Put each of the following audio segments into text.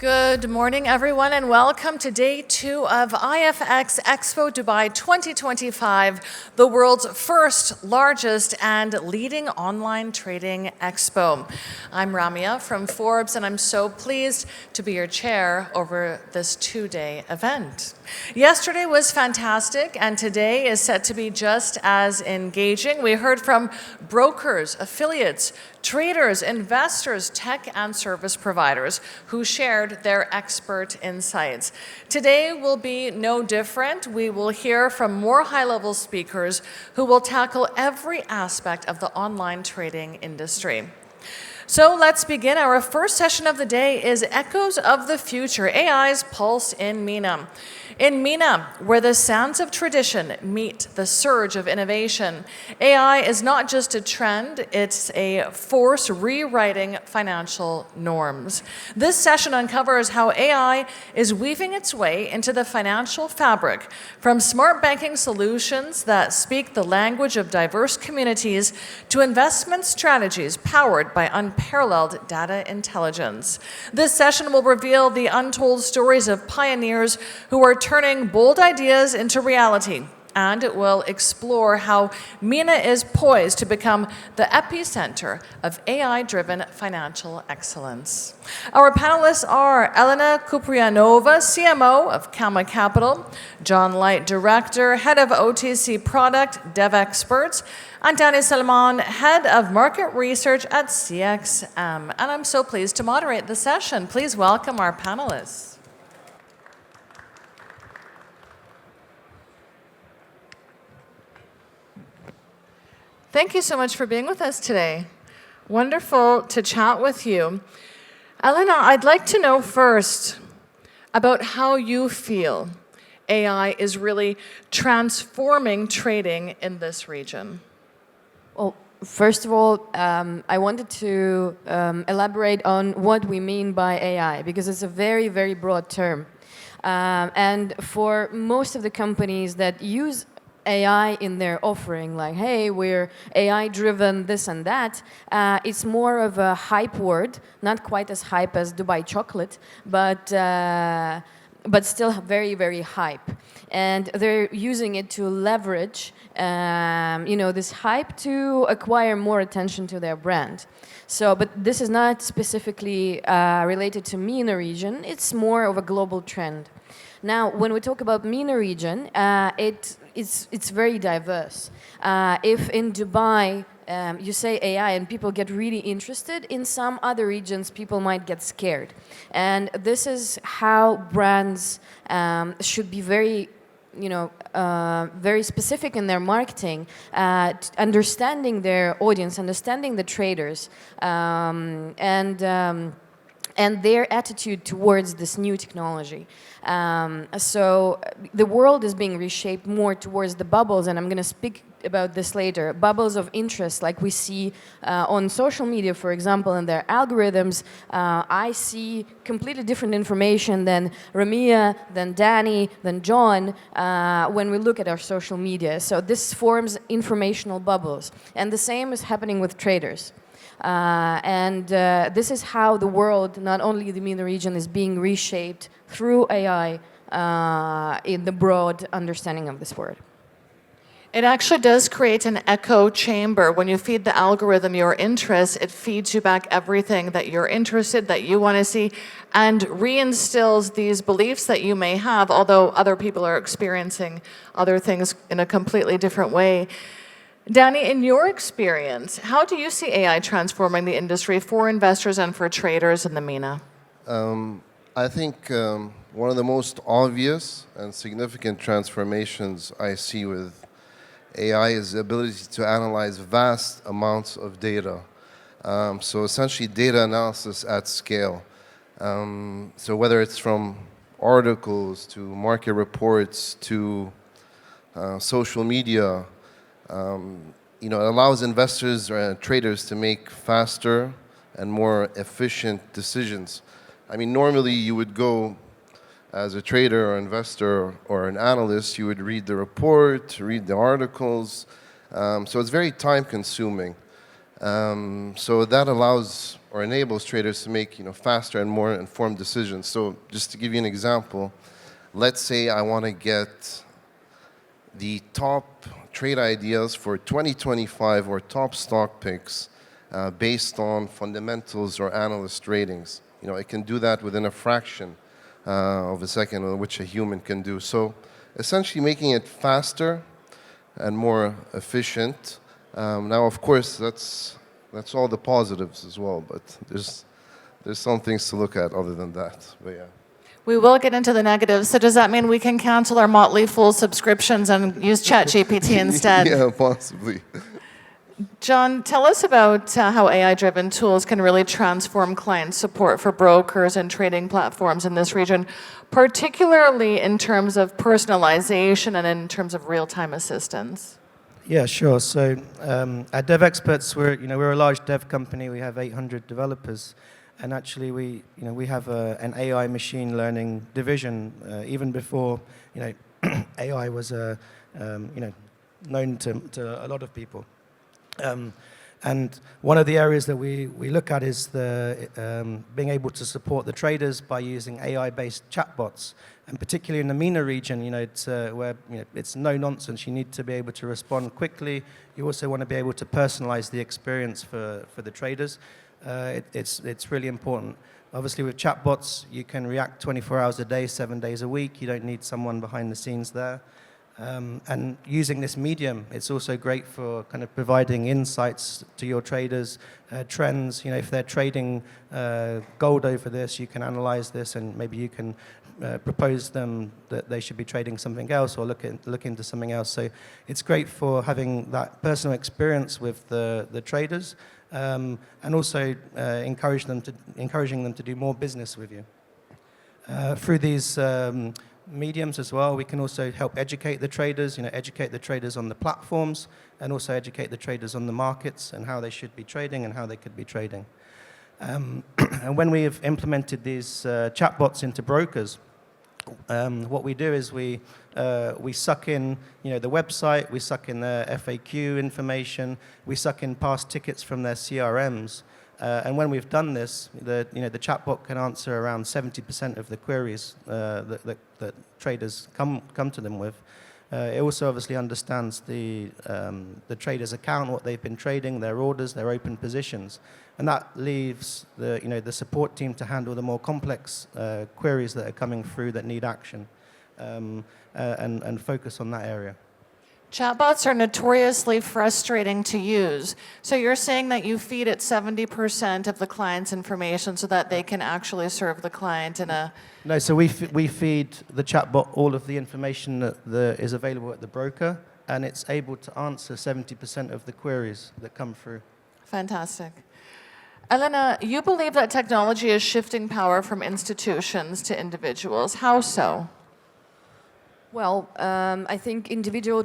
Good morning, everyone, and welcome to day 2 of IFX Expo Dubai 2025, the world's first, largest, and leading online trading expo. I'm Ramia from Forbes, and I'm so pleased to be your chair over this 2-day event. Yesterday was fantastic, and today is set to be just as engaging. We heard from brokers, affiliates, traders, investors, tech, and service providers who shared their expert insights. Today will be no different. We will hear from more high-level speakers who will tackle every aspect of the online trading industry. So let's begin. Our first session of the day is Echoes of the Future, AI's Pulse in MENA. In MENA, where the sands of tradition meet the surge of innovation, AI is not just a trend, it's a force rewriting financial norms. This session uncovers how AI is weaving its way into the financial fabric, from smart banking solutions that speak the language of diverse communities to investment strategies powered by unparalleled data intelligence. This session will reveal the untold stories of pioneers who are turning bold ideas into reality, and it will explore how MENA is poised to become the epicenter of AI-driven financial excellence. Our panelists are Elena Kupriianova, CMO of Kama Capital, Jon Light, Director, Head of OTC Product, Devexperts, and Danny Salman, Head of Market Research at CXM. And I'm so pleased to moderate the session. Please welcome our panelists. Thank you so much for being with us today. Wonderful to chat with you. Elena, I'd like to know first about how you feel AI is really transforming trading in this region. Well, first of all, I wanted to elaborate on what we mean by AI, because it's a very, very broad term. And for most of the companies that use AI in their offering, like, hey, we're AI-driven, this and that, it's more of a hype word, not quite as hype as Dubai chocolate, but still very, very hype. And they're using it to leverage, this hype to acquire more attention to their brand. So, but this is not specifically related to MENA region, it's more of a global trend. Now, when we talk about MENA region, it's very diverse. If in Dubai you say AI and people get really interested, in some other regions people might get scared. And this is how brands should be very specific in their marketing, understanding their audience, understanding the traders, and their attitude towards this new technology. So the world is being reshaped more towards the bubbles, and I'm going to speak about this later. Bubbles of interest, like we see on social media, for example, in their algorithms. I see completely different information than Ramia, than Danny, than Jon when we look at our social media. So this forms informational bubbles. And the same is happening with traders. This is how the world, not only the MENA region, is being reshaped through AI in the broad understanding of this word. It actually does create an echo chamber. When you feed the algorithm your interests, it feeds you back everything that you're interested, that you want to see, and reinstills these beliefs that you may have, although other people are experiencing other things in a completely different way. Danny, in your experience, how do you see AI transforming the industry for investors and for traders in the MENA? I think one of the most obvious and significant transformations I see with AI is the ability to analyze vast amounts of data. So essentially data analysis at scale. So whether it's from articles to market reports to social media, it allows investors or traders to make faster and more efficient decisions. I mean, normally you would go as a trader or investor or an analyst, you would read the report, read the articles. So it's very time consuming. So that allows or enables traders to make faster and more informed decisions. So just to give you an example, let's say I want to get the top trade ideas for 2025 or top stock picks based on fundamentals or analyst ratings. It can do that within a fraction of a second, which a human can do. So essentially making it faster and more efficient. Now, of course, that's all the positives as well, but there's some things to look at other than that. But yeah. We will get into the negatives. So does that mean we can cancel our Motley Fool subscriptions and use ChatGPT instead? Yeah, possibly. Jon, tell us about how AI-driven tools can really transform client support for brokers and trading platforms in this region, particularly in terms of personalization and in terms of real-time assistance. Yeah, sure. So at Devexperts, we're a large dev company. We have 800 developers, and actually we have an AI machine learning division even before AI was known to a lot of people. And one of the areas that we look at is being able to support the traders by using AI-based chatbots. And particularly in the MENA region, it's where it's no nonsense. You need to be able to respond quickly. You also want to be able to personalize the experience for the traders. It's really important. Obviously, with chatbots, you can react 24 hours a day, 7 days a week. You don't need someone behind the scenes there. And using this medium, it's also great for kind of providing insights to your traders, trends. If they're trading gold over this, you can analyze this, and maybe you can propose them that they should be trading something else or look into something else. So it's great for having that personal experience with the traders, and also encouraging them to do more business with you. Through these mediums as well, we can also help educate the traders, educate the traders on the platforms, and also educate the traders on the markets and how they should be trading and how they could be trading. And when we have implemented these chatbots into brokers, what we do is we suck in the website, we suck in their FAQ information, we suck in past tickets from their CRMs. And when we've done this, the chatbot can answer around 70% of the queries that traders come to them with. It also obviously understands the trader's account, what they've been trading, their orders, their open positions, and that leaves the support team to handle the more complex queries that are coming through that need action, and focus on that area. Chatbots are notoriously frustrating to use. So you're saying that you feed it 70% of the client's information so that they can actually serve the client in a... No, so we feed the chatbot all of the information that is available at the broker, and it's able to answer 70% of the queries that come through. Fantastic. Elena, you believe that technology is shifting power from institutions to individuals. How so? Well, I think individual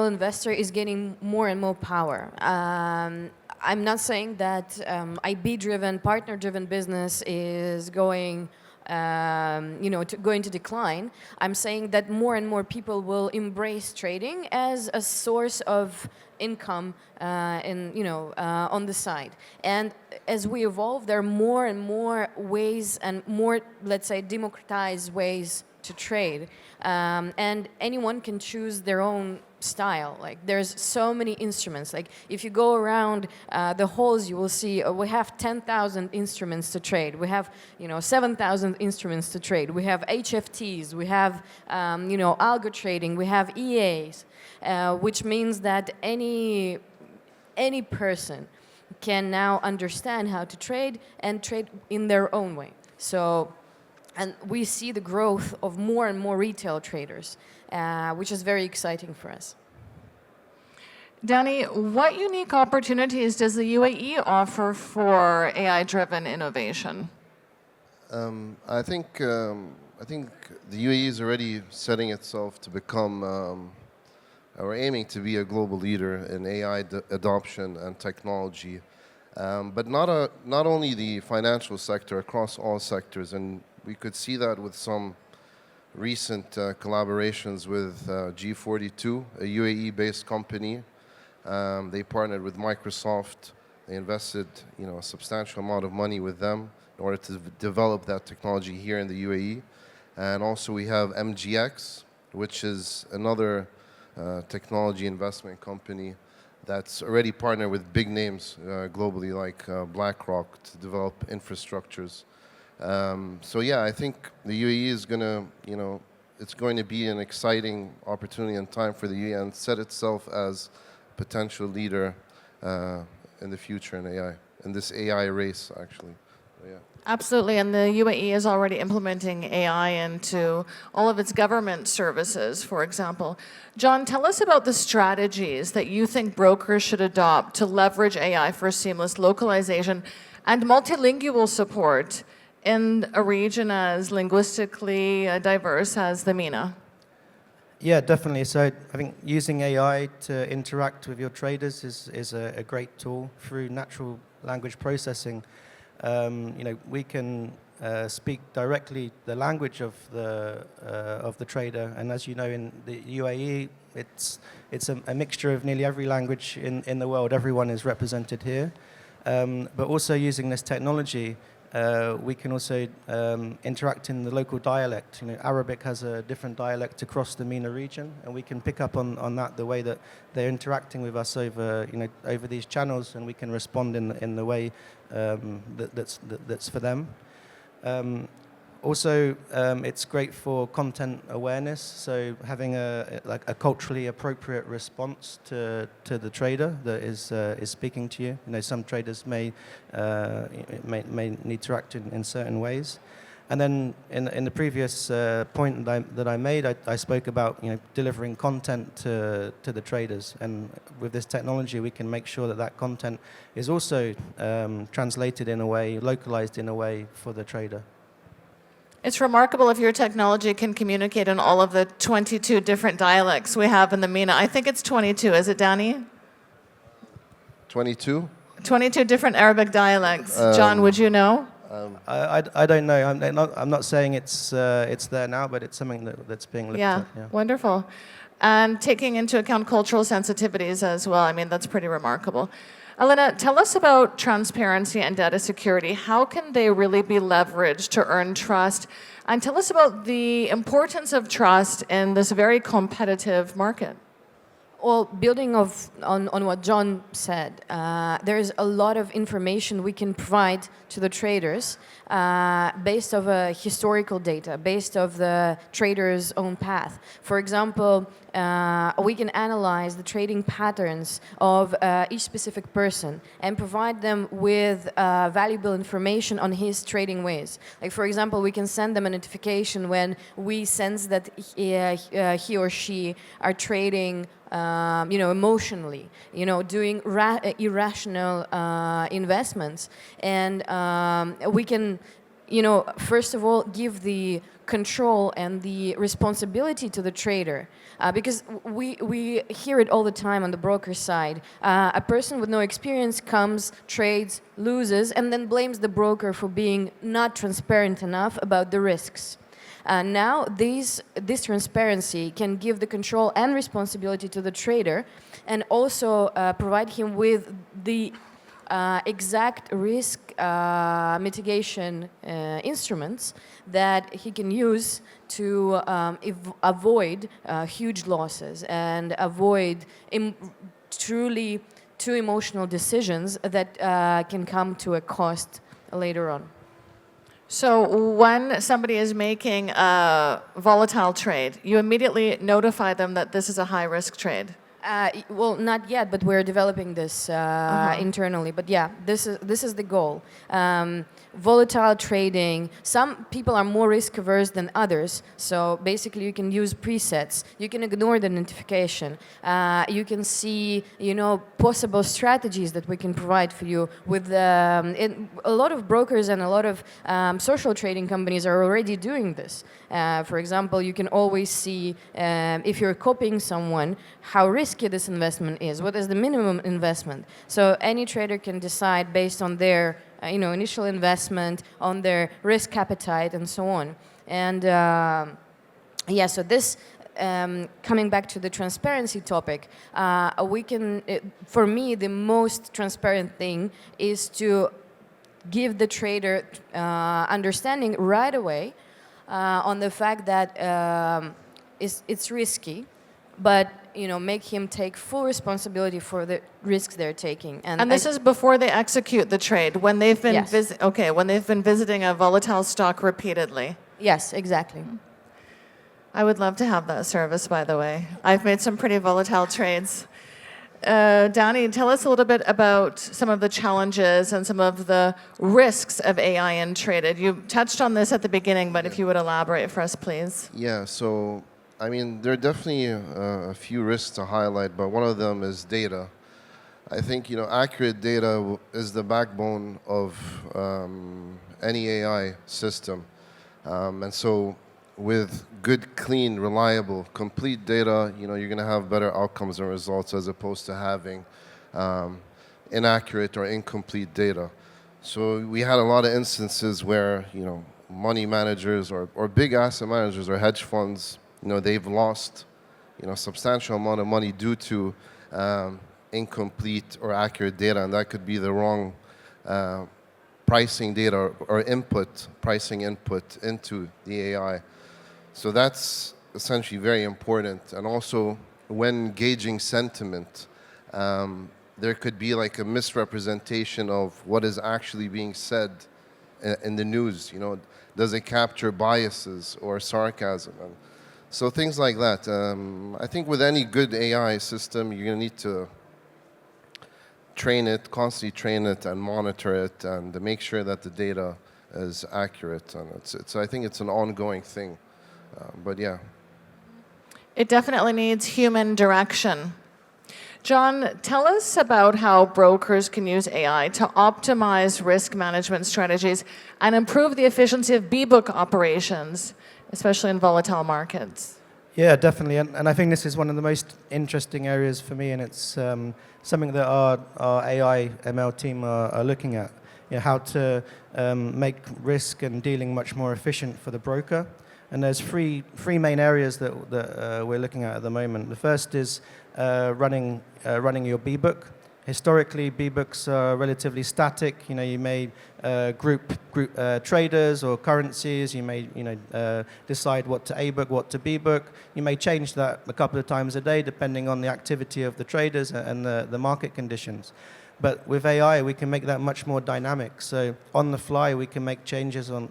investor is getting more and more power. I'm not saying that IB-driven, partner-driven business is going to decline. I'm saying that more and more people will embrace trading as a source of income on the side. And as we evolve, there are more and more ways and more, let's say, democratized ways to trade, and anyone can choose their own style. Like, there's so many instruments. Like, if you go around the halls, you will see we have 10,000 instruments to trade. We have 7,000 instruments to trade. We have HFTs. We have algo trading. We have EAs, which means that any person can now understand how to trade and trade in their own way. So. And we see the growth of more and more retail traders, which is very exciting for us. Danny, what unique opportunities does the UAE offer for AI-driven innovation? I think the UAE is already setting itself to become, or aiming to be a global leader in AI adoption and technology, but not only the financial sector, across all sectors. And we could see that with some recent collaborations with G42, a UAE-based company. They partnered with Microsoft invested, a substantial amount of money with them in order to develop that technology here in the UAE. And also we have MGX, which is another technology investment company that's already partnered with big names globally, like BlackRock, to develop infrastructures. So yeah, I think the UAE is going to, it's going to be an exciting opportunity and time for the UAE and set itself as a potential leader in the future in AI, in this AI race, actually. So, yeah. Absolutely, and the UAE is already implementing AI into all of its government services, for example. Jon, tell us about the strategies that you think brokers should adopt to leverage AI for seamless localization and multilingual support in a region as linguistically diverse as the MENA. Yeah, definitely. So I think using AI to interact with your traders is a great tool through natural language processing. We can speak directly the language of the trader, and as you know, in the UAE, it's a mixture of nearly every language in the world. Everyone is represented here, but also using this technology, we can also interact in the local dialect. Arabic has a different dialect across the MENA region, and we can pick up on that, the way that they're interacting with us over these channels, and we can respond in the way that's for them. Also, it's great for content awareness. So having a culturally appropriate response to the trader that is speaking to you. Some traders may need to act in certain ways. And then in the previous point that I made, I spoke about delivering content to the traders, and with this technology we can make sure that content is also translated in a way, localized in a way for the trader. It's remarkable if your technology can communicate in all of the 22 different dialects we have in the MENA. I think it's 22, is it, Danny? 22? 22 different Arabic dialects. Jon, would you know? I don't know. I'm not saying it's there now, but it's something that's being looked at. Yeah, wonderful. And taking into account cultural sensitivities as well. I mean, that's pretty remarkable. Elena, tell us about transparency and data security. How can they really be leveraged to earn trust? And tell us about the importance of trust in this very competitive market. Well, building on what Jon said, there is a lot of information we can provide to the traders based of historical data, based of the trader's own path. For example, we can analyze the trading patterns of each specific person and provide them with valuable information on his trading ways. Like, for example, we can send them a notification when we sense that he or she are trading emotionally, doing irrational investments. And we can, first of all, give the control and the responsibility to the trader. Because we hear it all the time on the broker side. A person with no experience comes, trades, loses, and then blames the broker for being not transparent enough about the risks. Now, this transparency can give the control and responsibility to the trader, and also provide him with the exact risk mitigation instruments that he can use to avoid huge losses and avoid truly too emotional decisions that can come to a cost later on. So when somebody is making a volatile trade, you immediately notify them that this is a high-risk trade. Well, not yet, but we're developing this internally. But yeah, this is the goal. Volatile trading. Some people are more risk averse than others. So basically, you can use presets. You can ignore the notification. You can see, possible strategies that we can provide for you. With a lot of brokers and a lot of social trading companies are already doing this. For example, you can always see if you're copying someone how risky this investment is. What is the minimum investment? So any trader can decide based on their initial investment, on their risk appetite, and so on. And so this coming back to the transparency topic, for me, the most transparent thing is to give the trader understanding right away on the fact that it's risky, but make him take full responsibility for the risks they're taking. And this is before they execute the trade, when they've been Yes. when they've been visiting a volatile stock repeatedly. Yes, exactly. I would love to have that service, by the way. I've made some pretty volatile trades. Danny, tell us a little bit about some of the challenges and some of the risks of AI in traded. You touched on this at the beginning, but if you would elaborate for us, please. Yeah, so I mean, there are definitely a few risks to highlight, but one of them is data. I think accurate data is the backbone of any AI system, and so with good, clean, reliable, complete data, you're going to have better outcomes and results as opposed to having inaccurate or incomplete data. So we had a lot of instances where money managers or big asset managers or hedge funds, they've lost substantial amount of money due to incomplete or accurate data, and that could be the wrong pricing data or pricing input into the AI. So that's essentially very important. And also, when gauging sentiment, there could be like a misrepresentation of what is actually being said in the news. Does it capture biases or sarcasm? And so things like that. I think with any good AI system, you're going to need to constantly train it and monitor it and make sure that the data is accurate. And I think it's an ongoing thing. But yeah. It definitely needs human direction. Jon, tell us about how brokers can use AI to optimize risk management strategies and improve the efficiency of B-book operations, especially in volatile markets. Yeah, definitely, and I think this is one of the most interesting areas for me, and it's something that our AI ML team are looking at. How to make risk and dealing much more efficient for the broker. And there's three main areas that we're looking at the moment. The first is running your B-book. Historically, B-books are relatively static. You may group traders or currencies. You may decide what to A-book, what to B-book. You may change that a couple of times a day depending on the activity of the traders and the market conditions. But with AI, we can make that much more dynamic. So on the fly, we can make changes on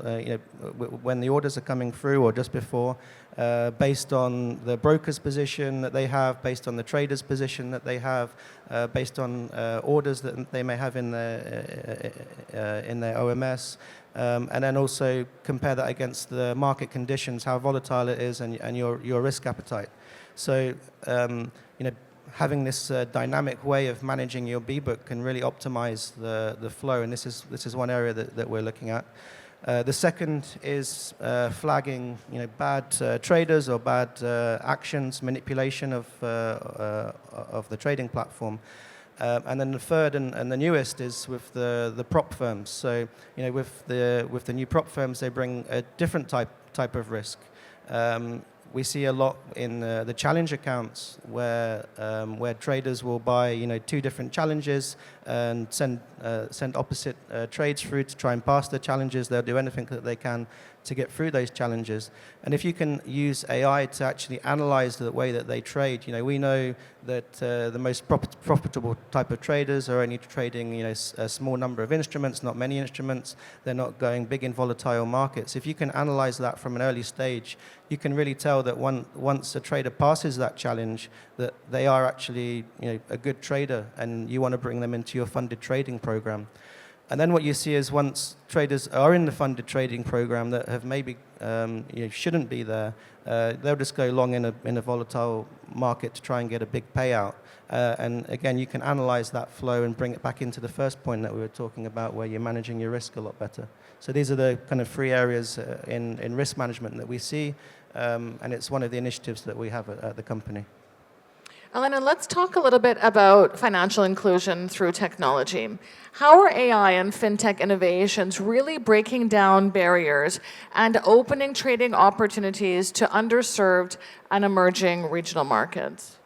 when the orders are coming through or just before, based on the broker's position that they have, based on the trader's position that they have, based on orders that they may have in their OMS, and then also compare that against the market conditions, how volatile it is, and your risk appetite. So having this dynamic way of managing your B-book can really optimize the flow, and this is one area that we're looking at. The second is flagging bad traders or bad actions, manipulation of the trading platform. And then the third and the newest is with the prop firms. So with the new prop firms, they bring a different type of risk. We see a lot in the challenge accounts where traders will buy two different challenges and send opposite trades through to try and pass the challenges. They'll do anything that they can to get through those challenges. And if you can use AI to actually analyze the way that they trade, we know that the most profitable type of traders are only trading a small number of instruments, not many instruments. They're not going big in volatile markets. If you can analyze that from an early stage, you can really tell that once a trader passes that challenge, that they are actually a good trader, and you want to bring them into your funded trading program. And then what you see is once traders are in the funded trading program that have maybe shouldn't be there, they'll just go long in a volatile market to try and get a big payout. And again, you can analyze that flow and bring it back into the first point that we were talking about, where you're managing your risk a lot better. So these are the kind of three areas in risk management that we see, and it's one of the initiatives that we have at the company. Elena, let's talk a little bit about financial inclusion through technology. How are AI and fintech innovations really breaking down barriers and opening trading opportunities to underserved and emerging regional markets?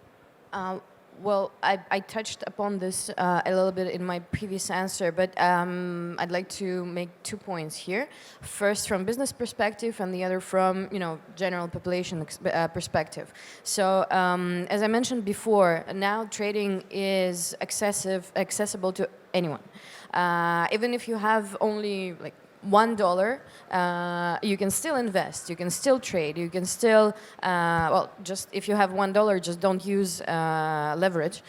Well, I touched upon this a little bit in my previous answer, but I'd like to make 2 points here. First, from business perspective, and the other from general population perspective. So, as I mentioned before, now trading is accessible to anyone. Even if you have only like $1, you can still invest, you can still trade, you can still, well, just if you have $1, just don't use leverage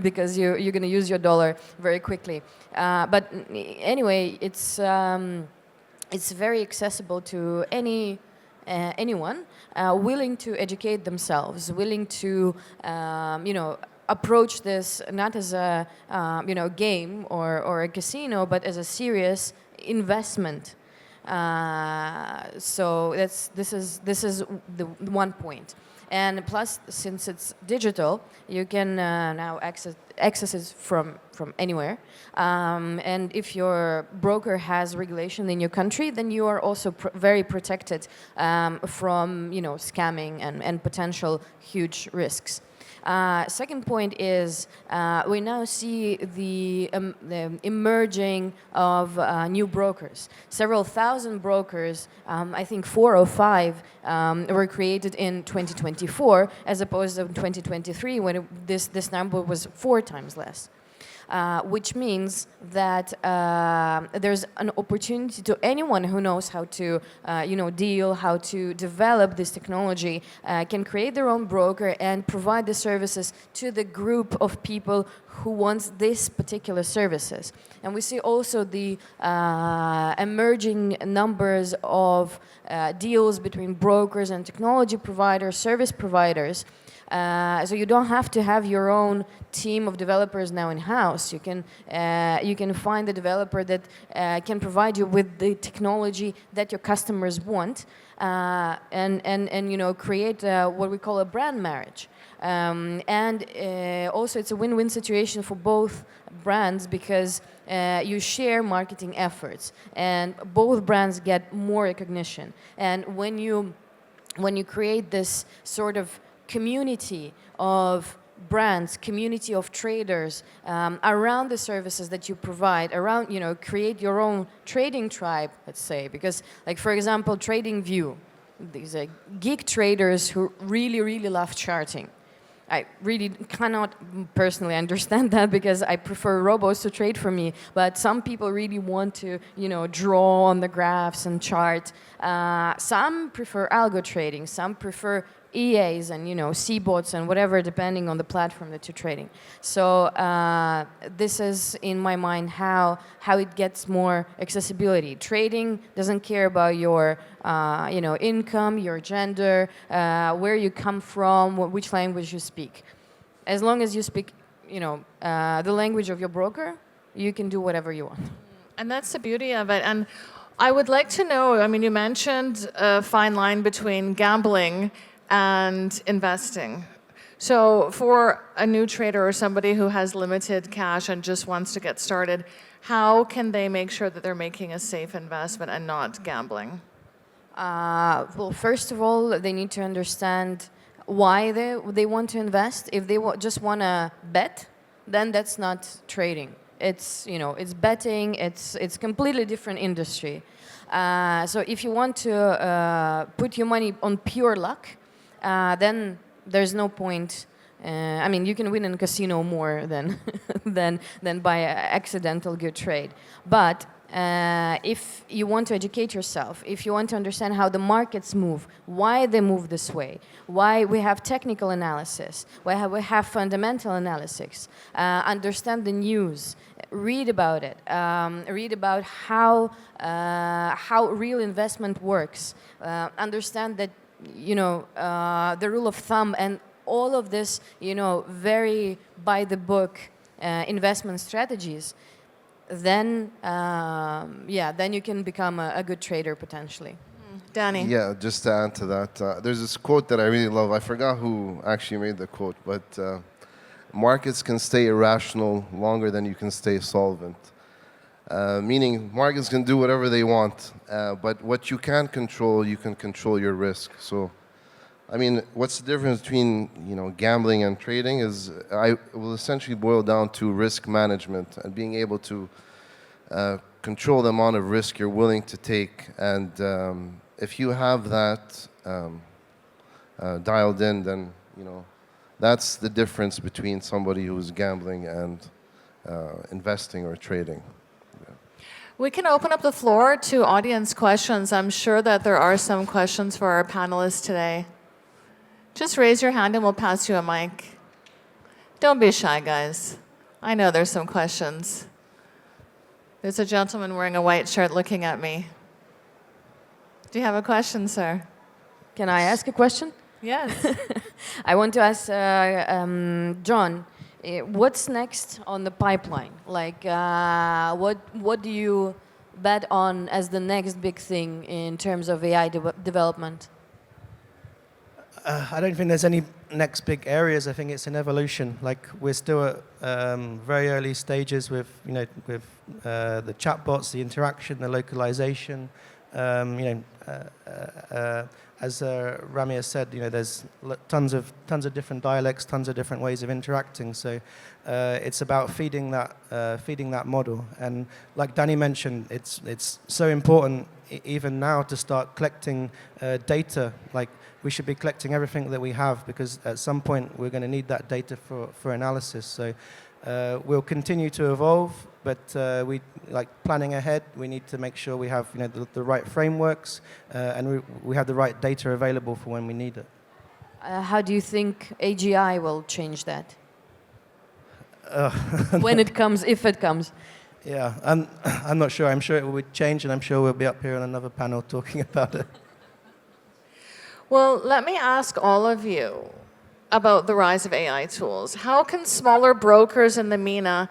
because you're going to use your dollar very quickly. But anyway, it's very accessible to anyone willing to educate themselves, willing to, approach this not as a game or a casino, but as a serious investment. So this is the one point. And plus, since it's digital, you can now access it from anywhere. And if your broker has regulation in your country, then you are also very protected from scamming and potential huge risks. Second point is we now see the emerging of new brokers. Several thousand brokers, I think 4 or 5, were created in 2024, as opposed to 2023, when this number was 4 times less. Which means that there's an opportunity to anyone who knows how to, deal, how to develop this technology, can create their own broker and provide the services to the group of people who wants this particular services. And we see also the emerging numbers of deals between brokers and technology providers, service providers. So you don't have to have your own team of developers now in-house. You can find a developer that can provide you with the technology that your customers want, and create what we call a brand marriage. And also it's a win-win situation for both brands, because you share marketing efforts and both brands get more recognition. And when you create this sort of community of brands, community of traders around the services that you provide, around, create your own trading tribe, let's say, because, like, for example, TradingView, these are geek traders who really, really love charting. I really cannot personally understand that, because I prefer robots to trade for me. But some people really want to, draw on the graphs and chart. Some prefer algo trading. Some prefer EAs and C-bots and whatever, depending on the platform that you're trading. So this is, in my mind, how it gets more accessibility. Trading doesn't care about your income, your gender, where you come from, which language you speak. As long as you speak the language of your broker, you can do whatever you want. And that's the beauty of it. And I would like to know, you mentioned a fine line between gambling and investing. So for a new trader or somebody who has limited cash and just wants to get started, how can they make sure that they're making a safe investment and not gambling? Well, first of all, they need to understand why they want to invest. If they just want to bet, then that's not trading. It's it's betting. It's completely different industry. So if you want to put your money on pure luck, then there's no point. You can win in casino more than than by an accidental good trade. But if you want to educate yourself, if you want to understand how the markets move, why they move this way, why we have technical analysis, why we have fundamental analysis, understand the news, read about it, read about how real investment works, understand that the rule of thumb and all of this, very by the book investment strategies, then then you can become a good trader potentially. Danny. Yeah, just to add to that, there's this quote that I really love. I forgot who actually made the quote, but markets can stay irrational longer than you can stay solvent. Meaning markets can do whatever they want, but what you can control your risk. So, I mean, what's the difference between gambling and trading is it will essentially boil down to risk management and being able to control the amount of risk you're willing to take. And if you have that dialed in, then that's the difference between somebody who's gambling and investing or trading. We can open up the floor to audience questions. I'm sure that there are some questions for our panelists today. Just raise your hand and we'll pass you a mic. Don't be shy, guys. I know there's some questions. There's a gentleman wearing a white shirt looking at me. Do you have a question, sir? Can I ask a question? Yes. I want to ask Jon, what's next on the pipeline? Like, what do you bet on as the next big thing in terms of AI development? I don't think there's any next big areas. I think it's an evolution. Like we're still at very early stages with the chatbots, the interaction, the localization. As Ramia said, there's tons of different dialects, tons of different ways of interacting. So it's about feeding that model. And like Danny mentioned, it's so important even now to start collecting data. Like we should be collecting everything that we have because at some point we're going to need that data for analysis. So we'll continue to evolve, but we like planning ahead. We need to make sure we have the right frameworks and we have the right data available for when we need it. How do you think AGI will change that? When it comes, if it comes. Yeah, I'm not sure. I'm sure it will change, and I'm sure we'll be up here on another panel talking about it. Well, let me ask all of you about the rise of AI tools. How can smaller brokers in the MENA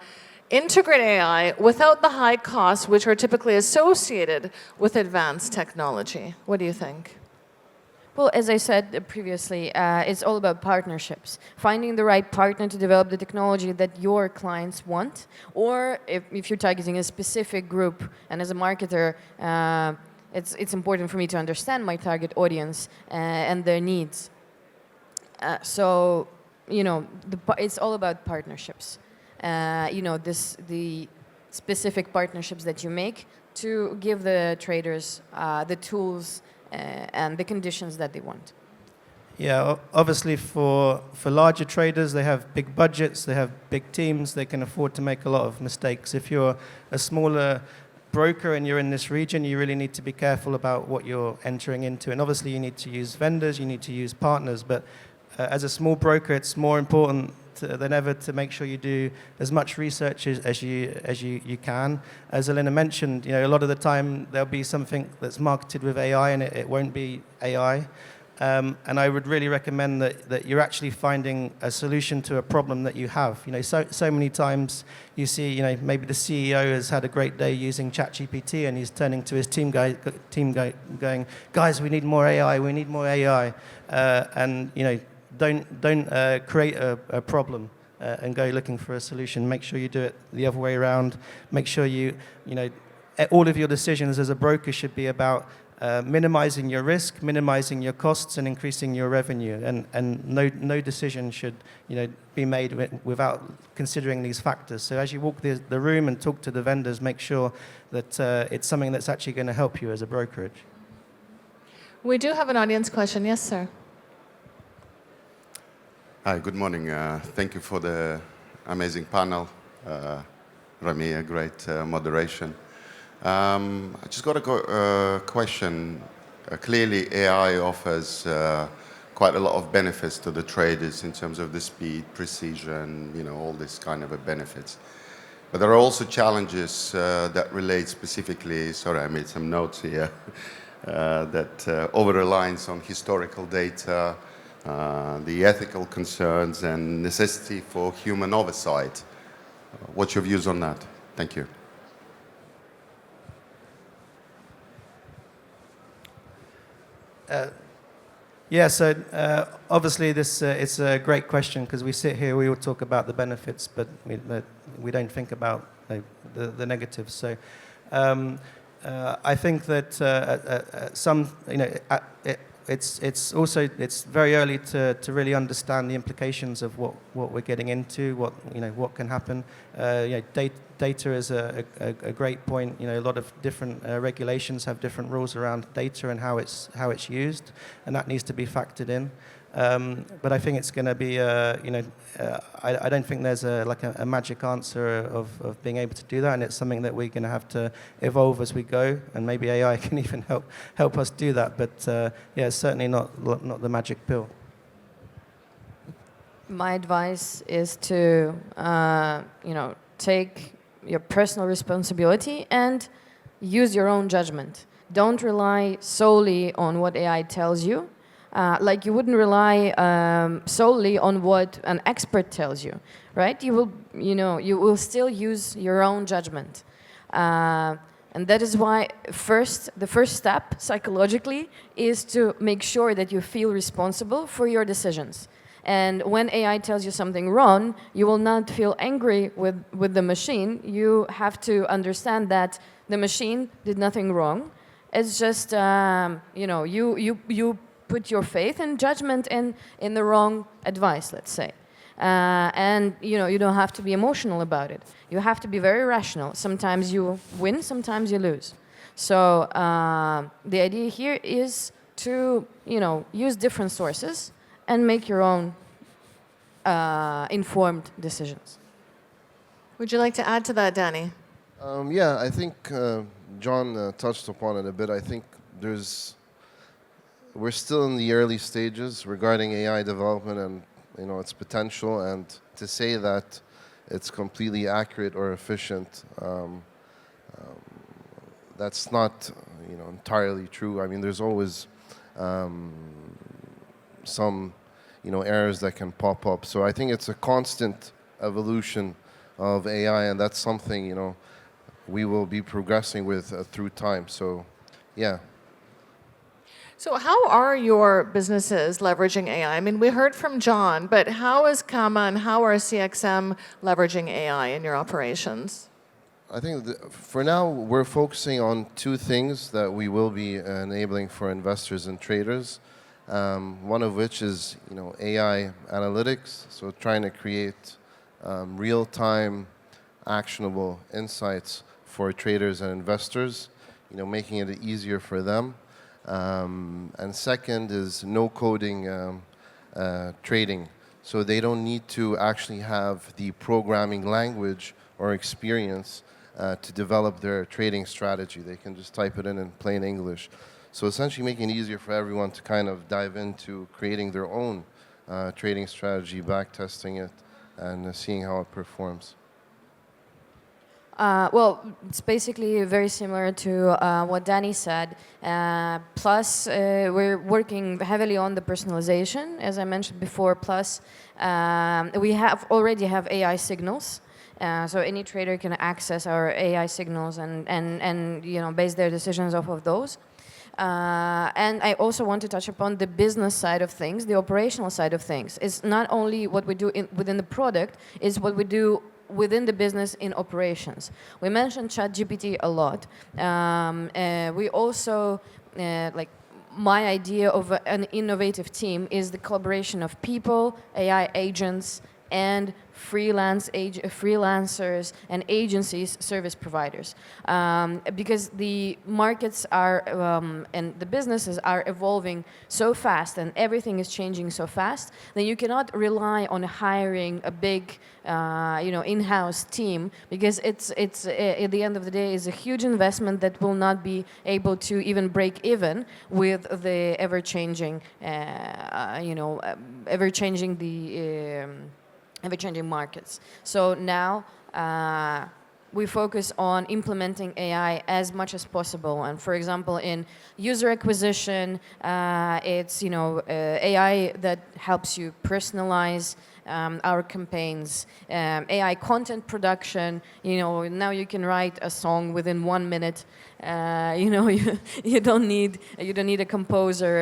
integrate AI without the high costs which are typically associated with advanced technology? What do you think? Well, as I said previously, it's all about partnerships. Finding the right partner to develop the technology that your clients want, or if you're targeting a specific group, and as a marketer, it's important for me to understand my target audience and their needs. So, it's all about partnerships. The specific partnerships that you make to give the traders the tools and the conditions that they want. Yeah, obviously for larger traders, they have big budgets, they have big teams, they can afford to make a lot of mistakes. If you're a smaller broker and you're in this region, you really need to be careful about what you're entering into. And obviously you need to use vendors, you need to use partners, but as a small broker, it's more important than ever to make sure you do as much research as you can. As Elena mentioned, a lot of the time there'll be something that's marketed with AI and it won't be AI. And I would really recommend that you're actually finding a solution to a problem that you have. So many times you see, maybe the CEO has had a great day using ChatGPT and he's turning to his team going, guys, we need more AI, we need more AI. Don't create a problem and go looking for a solution. Make sure you do it the other way around. Make sure all of your decisions as a broker should be about minimizing your risk, minimizing your costs, and increasing your revenue. And no decision should be made without considering these factors. So as you walk the room and talk to the vendors, make sure that it's something that's actually going to help you as a brokerage. We do have an audience question. Yes, sir. Hi, good morning. Thank you for the amazing panel. Ramia, great moderation. I just got a question. Clearly, AI offers quite a lot of benefits to the traders in terms of the speed, precision, all these kind of benefits. But there are also challenges that relate specifically, sorry, I made some notes here, that over-reliance on historical data, the ethical concerns and necessity for human oversight. What's your views on that? Thank you. Yeah, so obviously this it's a great question because we sit here, we all talk about the benefits, but we don't think about the negatives. So I think that some, it's very early to really understand the implications of what we're getting into, what can happen. Data is a great point. A lot of different regulations have different rules around data and how it's used, and that needs to be factored in. But I think it's going to be, I don't think there's a magic answer of being able to do that, and it's something that we're going to have to evolve as we go, and maybe AI can even help us do that. But yeah, it's certainly not the magic pill. My advice is to, take your personal responsibility and use your own judgment. Don't rely solely on what AI tells you. Like you wouldn't rely solely on what an expert tells you, right? You will still use your own judgment. And that is why the first step psychologically is to make sure that you feel responsible for your decisions. And when AI tells you something wrong, you will not feel angry with the machine. You have to understand that the machine did nothing wrong. It's just, you put your faith and judgment in the wrong advice, let's say. And you don't have to be emotional about it. You have to be very rational. Sometimes you win, sometimes you lose. So the idea here is to use different sources and make your own informed decisions. Would you like to add to that, Danny? Yeah, I think Jon touched upon it a bit. I think we're still in the early stages regarding AI development and its potential, and to say that it's completely accurate or efficient, that's not entirely true. I mean, there's always some errors that can pop up. So I think it's a constant evolution of AI, and that's something we will be progressing with through time. So yeah. So how are your businesses leveraging AI? I mean, we heard from Jon, but how is Kama and how are CXM leveraging AI in your operations? I think for now, we're focusing on two things that we will be enabling for investors and traders. One of which is AI analytics, so trying to create real-time actionable insights for traders and investors, making it easier for them. And second is no-coding trading, so they don't need to actually have the programming language or experience to develop their trading strategy. They can just type it in plain English. So essentially making it easier for everyone to kind of dive into creating their own trading strategy, back-testing it, and seeing how it performs. Well, it's basically very similar to what Danny said. Plus, we're working heavily on the personalization, as I mentioned before. Plus, we already have AI signals. So any trader can access our AI signals and base their decisions off of those. And I also want to touch upon the business side of things, the operational side of things. It's not only what we do within the product, it's what we do within the business in operations. We mentioned ChatGPT a lot. We also, my idea of an innovative team is the collaboration of people, AI agents, and freelancers and agencies, service providers, because the markets are and the businesses are evolving so fast and everything is changing so fast that you cannot rely on hiring a big in-house team, because it's at the end of the day is a huge investment that will not be able to even break even with the ever-changing ever-changing markets. So now we focus on implementing AI as much as possible. And for example, in user acquisition, it's AI that helps you personalize our campaigns, AI content production. Now you can write a song within 1 minute. You don't need a composer,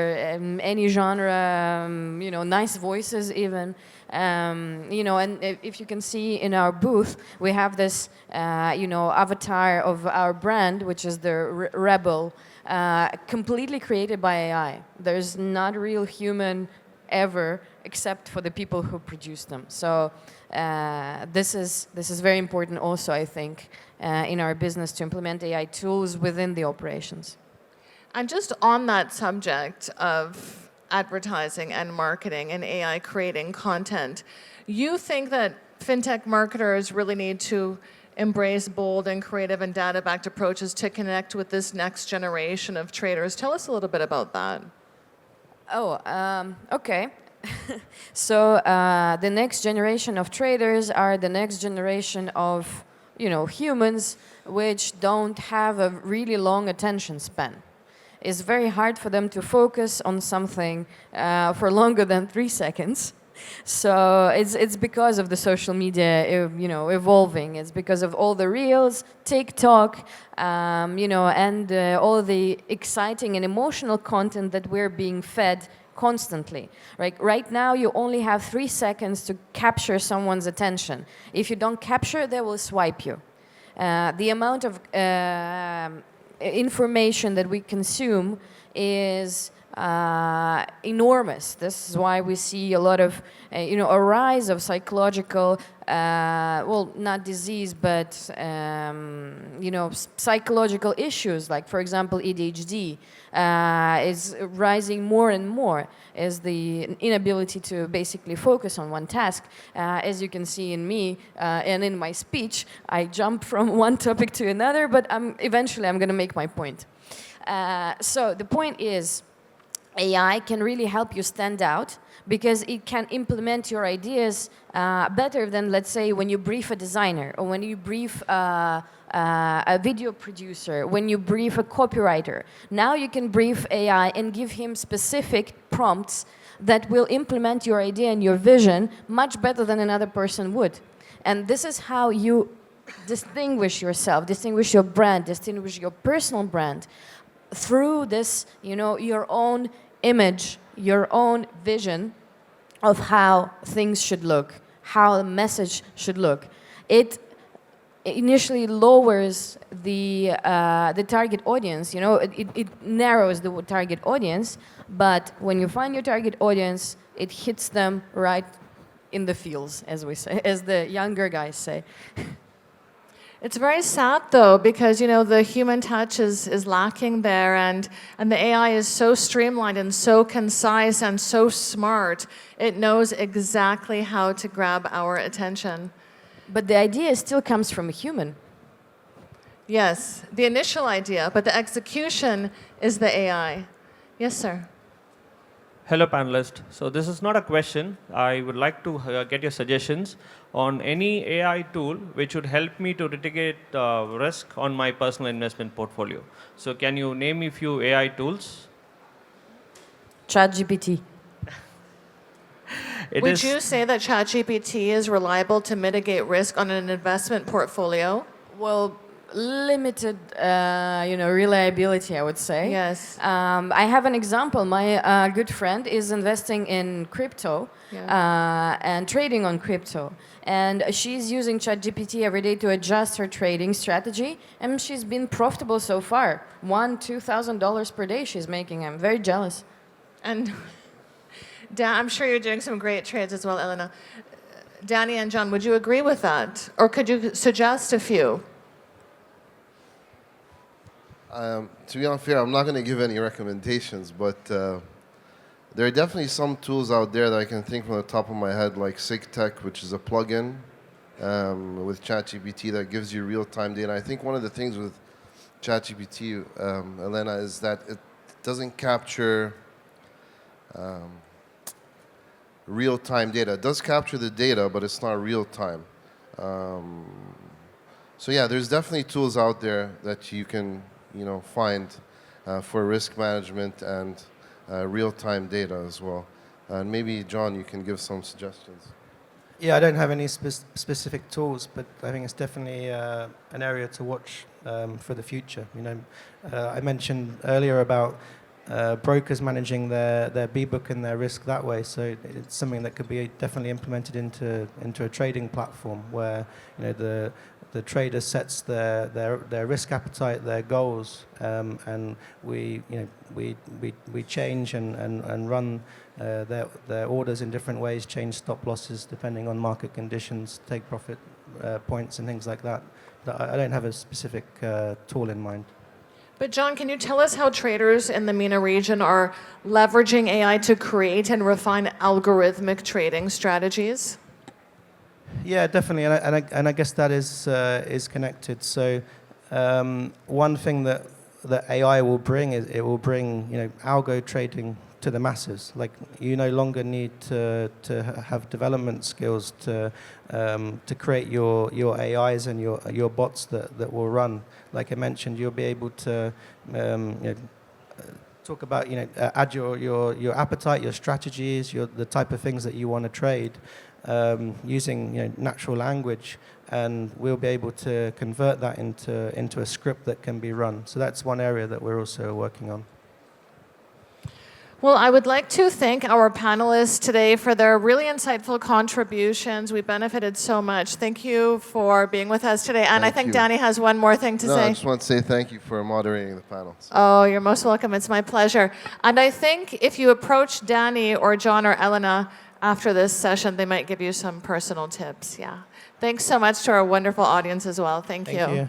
any genre, nice voices even. And if you can see in our booth, we have this, avatar of our brand, which is the Rebel, completely created by AI. There's not a real human ever, except for the people who produce them. So this is very important also, I think, in our business to implement AI tools within the operations. And just on that subject of advertising and marketing and AI creating content, you think that fintech marketers really need to embrace bold and creative and data-backed approaches to connect with this next generation of traders? Tell us a little bit about that. Okay. So the next generation of traders are the next generation of humans which don't have a really long attention span. It's very hard for them to focus on something for longer than 3 seconds. So it's because of the social media, evolving. It's because of all the reels, TikTok, and all the exciting and emotional content that we're being fed constantly. Right now, you only have 3 seconds to capture someone's attention. If you don't capture, they will swipe you. The amount of information that we consume is enormous. This is why we see a lot of, a rise of psychological, not disease, but, psychological issues, like, for example, ADHD is rising more and more, is the inability to basically focus on one task. As you can see in me and in my speech, I jump from one topic to another, but eventually I'm going to make my point. So the point is, AI can really help you stand out because it can implement your ideas better than, let's say, when you brief a designer or when you brief a video producer, when you brief a copywriter. Now you can brief AI and give him specific prompts that will implement your idea and your vision much better than another person would. And this is how you distinguish yourself, distinguish your brand, distinguish your personal brand through this, your own image, your own vision of how things should look, how the message should look. It initially lowers the target audience. It narrows the target audience, but when you find your target audience, it hits them right in the feels, as we say, as the younger guys say. It's very sad, though, because, the human touch is lacking there, and the AI is so streamlined and so concise and so smart. It knows exactly how to grab our attention. But the idea still comes from a human. Yes, the initial idea, but the execution is the AI. Yes, sir. Hello, panelists. So this is not a question. I would like to get your suggestions on any AI tool which would help me to mitigate risk on my personal investment portfolio. So can you name me a few AI tools? ChatGPT. Would you say that ChatGPT is reliable to mitigate risk on an investment portfolio? Well, limited, reliability, I would say. Yes. I have an example. My good friend is investing in crypto and trading on crypto. And she's using ChatGPT every day to adjust her trading strategy. And she's been profitable so far. $1,000-$2,000 per day she's making. I'm very jealous. And I'm sure you're doing some great trades as well, Elena. Danny and John, would you agree with that? Or could you suggest a few? To be unfair, I'm not going to give any recommendations, but there are definitely some tools out there that I can think from the top of my head, like SigTech, which is a plugin with ChatGPT that gives you real-time data. I think one of the things with ChatGPT, Elena, is that it doesn't capture real-time data. It does capture the data, but it's not real-time. So yeah, there's definitely tools out there that you can find for risk management and real-time data as well. And maybe, John, you can give some suggestions. Yeah, I don't have any specific tools, but I think it's definitely an area to watch for the future. You know, I mentioned earlier about brokers managing their B-book and their risk that way. So it's something that could be definitely implemented into a trading platform where, you know, the trader sets their risk appetite, their goals, and we change and run their orders in different ways, change stop losses depending on market conditions, take profit points and things like that. But I don't have a specific tool in mind. But Jon, can you tell us how traders in the MENA region are leveraging AI to create and refine algorithmic trading strategies? Yeah, definitely, and I guess that is connected. So one thing that AI will bring is it will bring, you know, algo trading to the masses. Like, you no longer need to have development skills to create your AIs and your bots that will run. Like I mentioned, you'll be able to talk about, you know, add your appetite, your strategies, the type of things that you want to trade, using, you know, natural language, and we'll be able to convert that into a script that can be run. So that's one area that we're also working on. Well, I would like to thank our panelists today for their really insightful contributions. We benefited so much. Thank you for being with us today. And I think Danny has one more thing to say. I just want to say thank you for moderating the panel. Oh, you're most welcome. It's my pleasure. And I think if you approach Danny or Jon or Elena after this session, they might give you some personal tips. Yeah. Thanks so much to our wonderful audience as well. Thank you. Thank you.